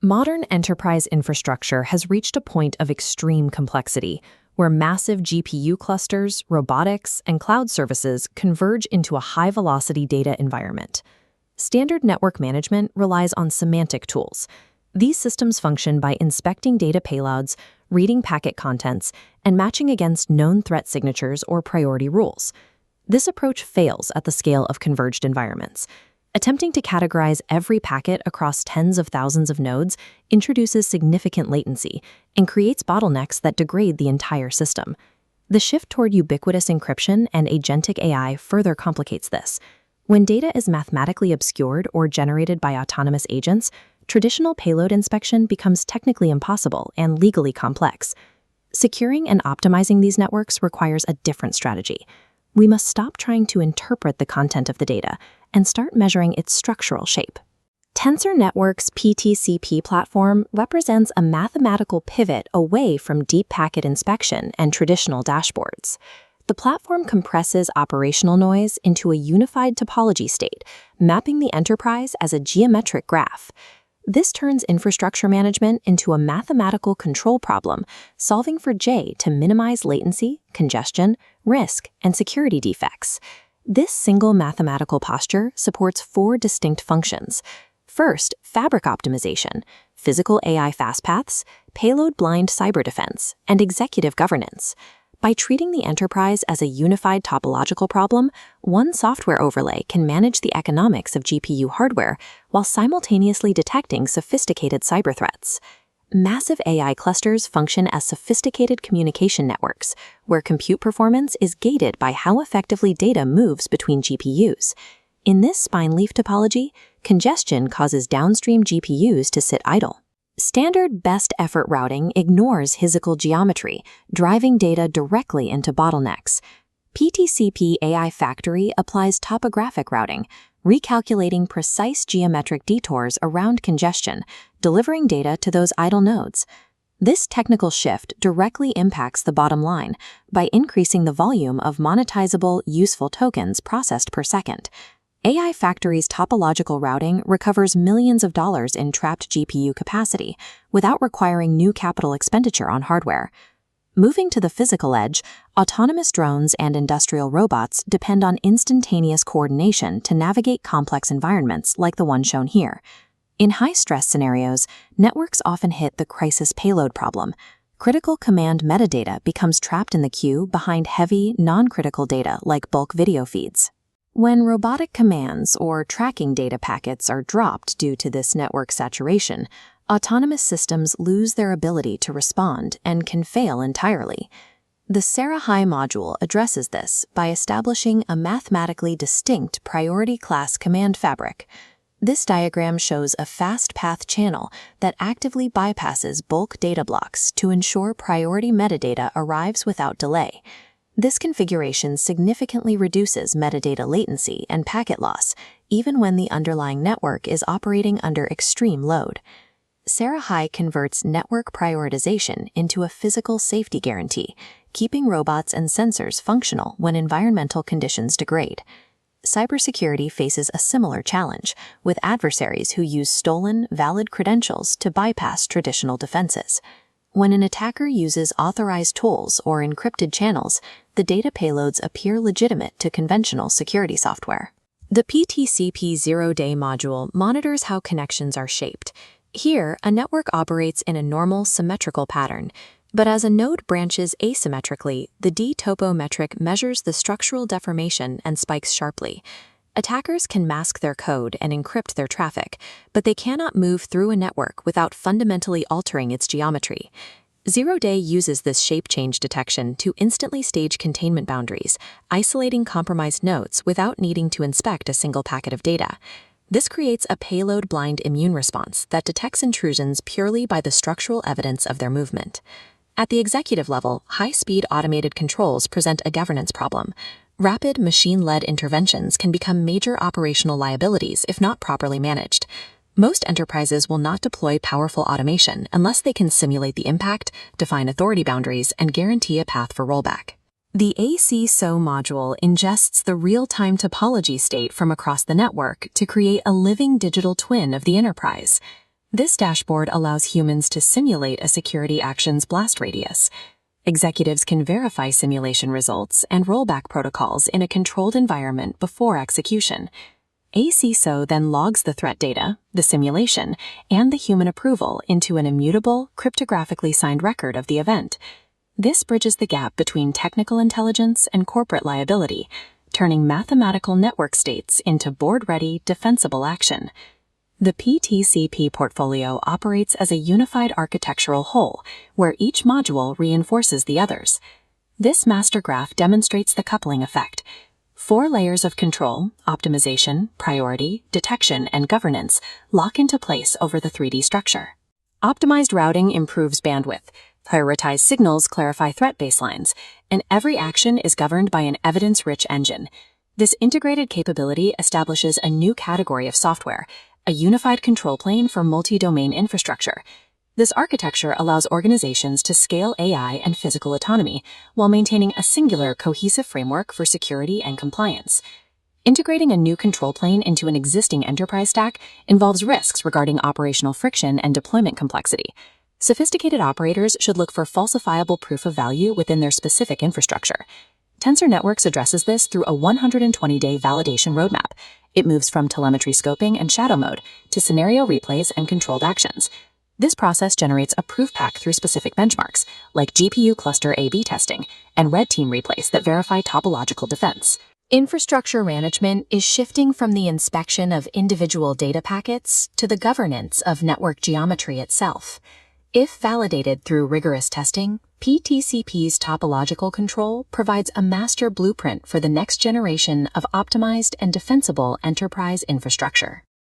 Modern enterprise infrastructure has reached a point of extreme complexity, where massive GPU clusters, robotics, and cloud services converge into a high-velocity data environment. Standard network management relies on semantic tools. These systems function by inspecting data payloads, reading packet contents, and matching against known threat signatures or priority rules. This approach fails at the scale of converged environments. Attempting to categorize every packet across tens of thousands of nodes introduces significant latency and creates bottlenecks that degrade the entire system. The shift toward ubiquitous encryption and agentic AI further complicates this. When data is mathematically obscured or generated by autonomous agents, traditional payload inspection becomes technically impossible and legally complex. Securing and optimizing these networks requires a different strategy. We must stop trying to interpret the content of the data and start measuring its structural shape. Tensor Network's PTCP platform represents a mathematical pivot away from deep packet inspection and traditional dashboards. The platform compresses operational noise into a unified topology state, mapping the enterprise as a geometric graph. This turns infrastructure management into a mathematical control problem, solving for J to minimize latency, congestion, risk, and security defects. This single mathematical posture supports 4 distinct functions. First, fabric optimization, physical AI fastpaths, payload-blind cyber defense, and executive governance. By treating the enterprise as a unified topological problem, one software overlay can manage the economics of GPU hardware while simultaneously detecting sophisticated cyber threats. Massive AI clusters function as sophisticated communication networks, where compute performance is gated by how effectively data moves between GPUs. In this spine-leaf topology, congestion causes downstream GPUs to sit idle. Standard best effort routing ignores physical geometry, driving data directly into bottlenecks. PTCP AI Factory applies topographic routing, recalculating precise geometric detours around congestion, delivering data to those idle nodes. This technical shift directly impacts the bottom line by increasing the volume of monetizable, useful tokens processed per second. AI Factory's topological routing recovers millions of dollars in trapped GPU capacity without requiring new capital expenditure on hardware. Moving to the physical edge, autonomous drones and industrial robots depend on instantaneous coordination to navigate complex environments like the one shown here. In high-stress scenarios, networks often hit the crisis payload problem. Critical command metadata becomes trapped in the queue behind heavy, non-critical data like bulk video feeds. When robotic commands or tracking data packets are dropped due to this network saturation, autonomous systems lose their ability to respond and can fail entirely. The Sarah-High module addresses this by establishing a mathematically distinct priority class command fabric. This diagram shows a fast path channel that actively bypasses bulk data blocks to ensure priority metadata arrives without delay. This configuration significantly reduces metadata latency and packet loss, even when the underlying network is operating under extreme load. Sarah-High converts network prioritization into a physical safety guarantee, keeping robots and sensors functional when environmental conditions degrade. Cybersecurity faces a similar challenge, with adversaries who use stolen, valid credentials to bypass traditional defenses. When an attacker uses authorized tools or encrypted channels, the data payloads appear legitimate to conventional security software. The PTCP zero-day module monitors how connections are shaped. Here, a network operates in a normal, symmetrical pattern, but as a node branches asymmetrically, the D-topo metric measures the structural deformation and spikes sharply. Attackers can mask their code and encrypt their traffic, but they cannot move through a network without fundamentally altering its geometry. Zero-day uses this shape change detection to instantly stage containment boundaries, isolating compromised nodes without needing to inspect a single packet of data. This creates a payload-blind immune response that detects intrusions purely by the structural evidence of their movement. At the executive level, high-speed automated controls present a governance problem. Rapid machine-led interventions can become major operational liabilities if not properly managed. Most enterprises will not deploy powerful automation unless they can simulate the impact, define authority boundaries, and guarantee a path for rollback. The AC-SO module ingests the real-time topology state from across the network to create a living digital twin of the enterprise. This dashboard allows humans to simulate a security action's blast radius. Executives can verify simulation results and rollback protocols in a controlled environment before execution. A CISO then logs the threat data, the simulation, and the human approval into an immutable, cryptographically signed record of the event. This bridges the gap between technical intelligence and corporate liability, turning mathematical network states into board-ready, defensible action. The PTCP portfolio operates as a unified architectural whole, where each module reinforces the others. This master graph demonstrates the coupling effect. 4 layers of control, optimization, priority, detection, and governance lock into place over the 3D structure. Optimized routing improves bandwidth, prioritized signals clarify threat baselines, and every action is governed by an evidence-rich engine. This integrated capability establishes a new category of software, a unified control plane for multi-domain infrastructure. This architecture allows organizations to scale AI and physical autonomy while maintaining a singular, cohesive framework for security and compliance. Integrating a new control plane into an existing enterprise stack involves risks regarding operational friction and deployment complexity. Sophisticated operators should look for falsifiable proof of value within their specific infrastructure. Tensor Networks addresses this through a 120-day validation roadmap. It moves from telemetry scoping and shadow mode to scenario replays and controlled actions. This process generates a proof pack through specific benchmarks, like GPU cluster A/B testing and red team replays that verify topological defense. Infrastructure management is shifting from the inspection of individual data packets to the governance of network geometry itself. If validated through rigorous testing, PTCP's topological control provides a master blueprint for the next generation of optimized and defensible enterprise infrastructure.